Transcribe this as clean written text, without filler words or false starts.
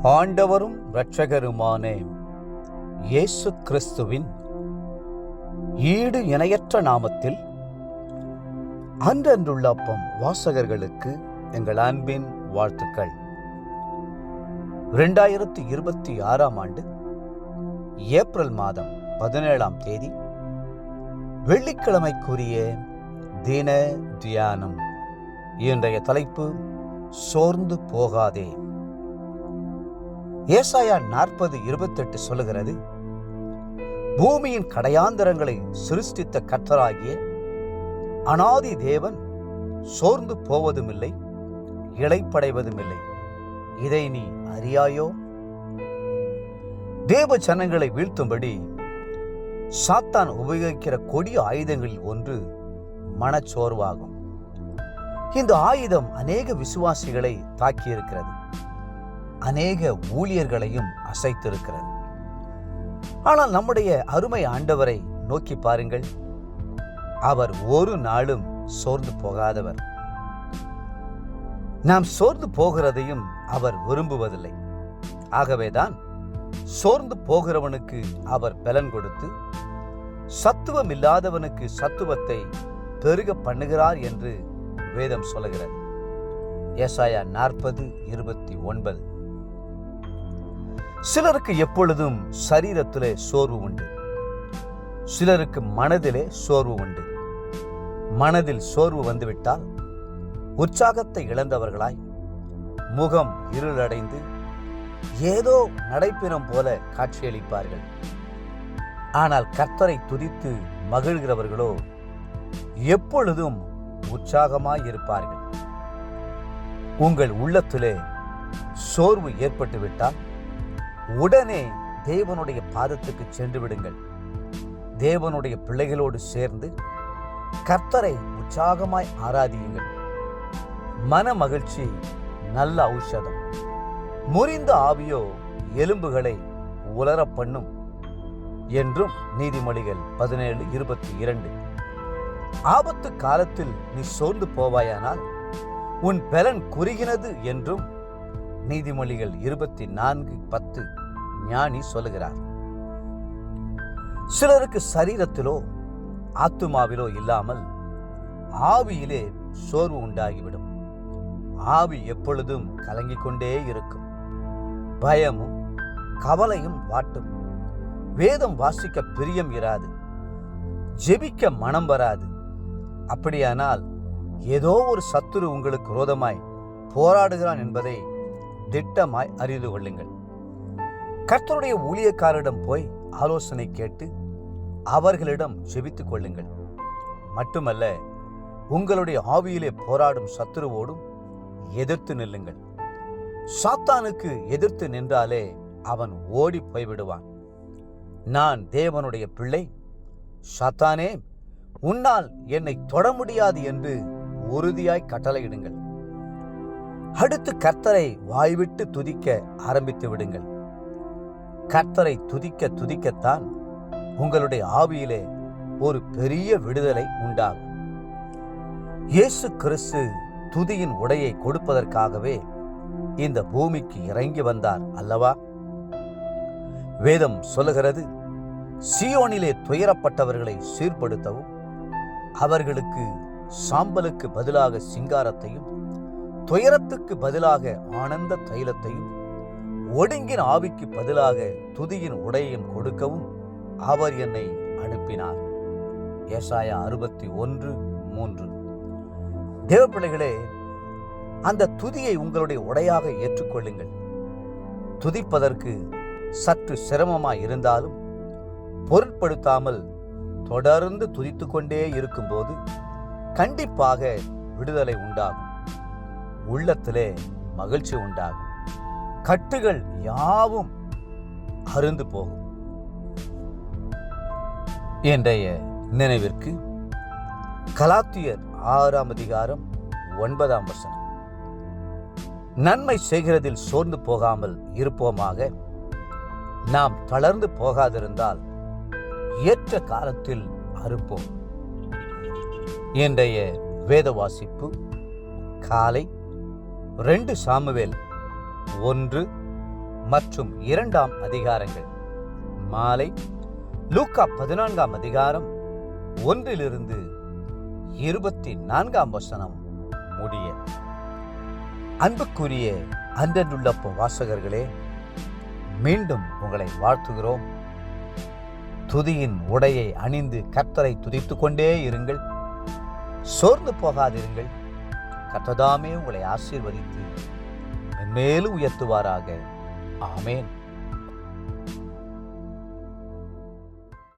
ஆண்டவரும் இரட்சகருமான இயேசு கிறிஸ்துவின் ஈடு இணையற்ற நாமத்தில் அன்றன்றுள்ள அப்பம் வாசகர்களுக்கு எங்கள் அன்பின் வாழ்த்துக்கள். 2026 ஏப்ரல் மாதம் 17 வெள்ளிக்கிழமைக்குரிய தின தியானம். இன்றைய தலைப்பு சோர்ந்து போகாதே. ஏசாயா 40:28 சொல்லுகிறது, பூமியின் கடையாந்தரங்களை சிருஷ்டித்த கர்த்தராகிய அநாதி தேவன் சோர்ந்து போவதுமில்லை, இளைப்படைவதுமில்லை. இதை நீ அறியாயோ? தேவ ஜனங்களை வீழ்த்தும்படி சாத்தான் உபயோகிக்கிற கொடிய ஆயுதங்களில் ஒன்று மனச்சோர்வாகும். இந்த ஆயுதம் அநேக விசுவாசிகளை தாக்கியிருக்கிறது, அநேக ஊழியர்களையும் அசைத்திருக்கிறது. ஆனால் நம்முடைய அருமை ஆண்டவரை நோக்கி பாருங்கள், அவர் ஒரு நாளும் சோர்ந்து போகாதவர். நாம் சோர்ந்து போகிறதையும் அவர் விரும்புவதில்லை. ஆகவேதான் சோர்ந்து போகிறவனுக்கு அவர் பலன் கொடுத்து சத்துவம் இல்லாதவனுக்கு சத்துவத்தை பெருக பண்ணுகிறார் என்று வேதம் சொல்லுகிறது. ஏசாயா 40:29. சிலருக்கு எப்பொழுதும் சரீரத்திலே சோர்வு உண்டு, சிலருக்கு மனதிலே சோர்வு உண்டு. மனதில் சோர்வு வந்துவிட்டால் உற்சாகத்தை இழந்தவர்களாய், முகம் இருளடைந்து ஏதோ நடைப்பினம் போல காட்சியளிப்பார்கள். ஆனால் கர்த்தரை துதித்து மகிழ்கிறவர்களோ எப்பொழுதும் உற்சாகமாயிருப்பார்கள். உங்கள் உள்ளத்திலே சோர்வு ஏற்பட்டுவிட்டால் உடனே தேவனுடைய பாதத்துக்கு சென்று விடுங்கள். தேவனுடைய பிள்ளைகளோடு சேர்ந்து கர்த்தரை உற்சாகமாய் ஆராதியுங்கள். மன மகிழ்ச்சி நல்ல ஔஷதம். முறிந்த ஆவியோ எலும்புகளை உலர பண்ணும் என்றும் நீதிமொழிகள் 17:22. ஆபத்து காலத்தில் நீ சோர்ந்து போவாயானால் உன் பலன் குறுகினது என்றும் நீதிமொழிகள் 24:10 ஞானி சொல்லுகிறார். சிலருக்கு சரீரத்திலோ ஆத்துமாவிலோ இல்லாமல் ஆவியிலே சோர்வு உண்டாகிவிடும். ஆவி எப்பொழுதும் கலங்கிக் கொண்டே இருக்கும். பயமும் கவலையும் வாட்டும். வேதம் வாசிக்க பிரியம் இராது, ஜெபிக்க மனம் வராது. அப்படியானால் ஏதோ ஒரு சத்துரு உங்களுக்கு விரோதமாய் போராடுகிறான் என்பதை திட்டமாய் அறிந்து கொள்ளுங்கள். கர்த்தருடைய ஊழியக்காரரிடம் போய் ஆலோசனை கேட்டு அவர்களிடம் ஜெபித்துக் கொள்ளுங்கள். மட்டுமல்ல, உங்களுடைய ஆவியிலே போராடும் சத்துருவோடும் எதிர்த்து நில்லுங்கள். சாத்தானுக்கு எதிர்த்து நின்றாலே அவன் ஓடி போய்விடுவான். நான் தேவனுடைய பிள்ளை, சாத்தானே உன்னால் என்னை தொட முடியாது என்று உறுதியாய் கட்டளையிடுங்கள். அடுத்து கர்த்தரை வாய்விட்டு துதிக்க ஆரம்பித்து விடுங்கள். கர்த்தரை துதிக்க துதிக்கத்தான் உங்களுடைய ஆவியிலே ஒரு பெரிய விடுதலை உண்டாகும். இயேசு கிறிஸ்து துதியின் உடையை கொடுப்பதற்காகவே இந்த பூமிக்கு இறங்கி வந்தார் அல்லவா? வேதம் சொல்லுகிறது, சீயோனிலே துயரப்பட்டவர்களை சீர்படுத்தவும், அவர்களுக்கு சாம்பலுக்கு பதிலாக சிங்காரத்தையும், துயரத்துக்கு பதிலாக ஆனந்த தைலத்தையும், ஒடுங்கின ஆவிக்கு பதிலாக துதியின் உடையையும் கொடுக்கவும் அவர் என்னை அனுப்பினார். ஏசாயா 61:3. தேவப்பிள்ளைகளே, அந்த துதியை உங்களுடைய உடையாக ஏற்றுக்கொள்ளுங்கள். துதிப்பதற்கு சற்று சிரமமாய் இருந்தாலும் பொருட்படுத்தாமல் தொடர்ந்து துதித்து கொண்டே இருக்கும்போது கண்டிப்பாக விடுதலை உண்டாகும். உள்ளத்திலே மகிழ்ச்சி உண்டாகும். கட்டுகள் யாவும் அருந்து போகும். இன்றைய நினைவிற்கு கலாத்தியர் 6:9. நன்மை செய்கிறதில் சோர்ந்து போகாமல் இருப்போமாக. நாம் தளர்ந்து போகாதிருந்தால் ஏற்ற காலத்தில் அறுப்போம். இன்றைய வேத வாசிப்பு காலை 2 சாமுவேல் 1, மற்றும் 2ஆம் அதிகாரங்கள். மாலை லூக்கா 14ஆம் அதிகாரம் 1 24 வசனம் முடிய. அன்புக்குரிய அன்றனுள்ளப்ப வாசகர்களே, மீண்டும் உங்களை வாழ்த்துகிறோம். துதியின் உடையை அணிந்து கர்த்தரை துதித்துக் கொண்டே இருங்கள். சோர்ந்து போகாதிருங்கள். கர்த்ததாமே உங்களை ஆசீர்வதித்து மேலும் உயர்த்துவாராக. ஆமேன்.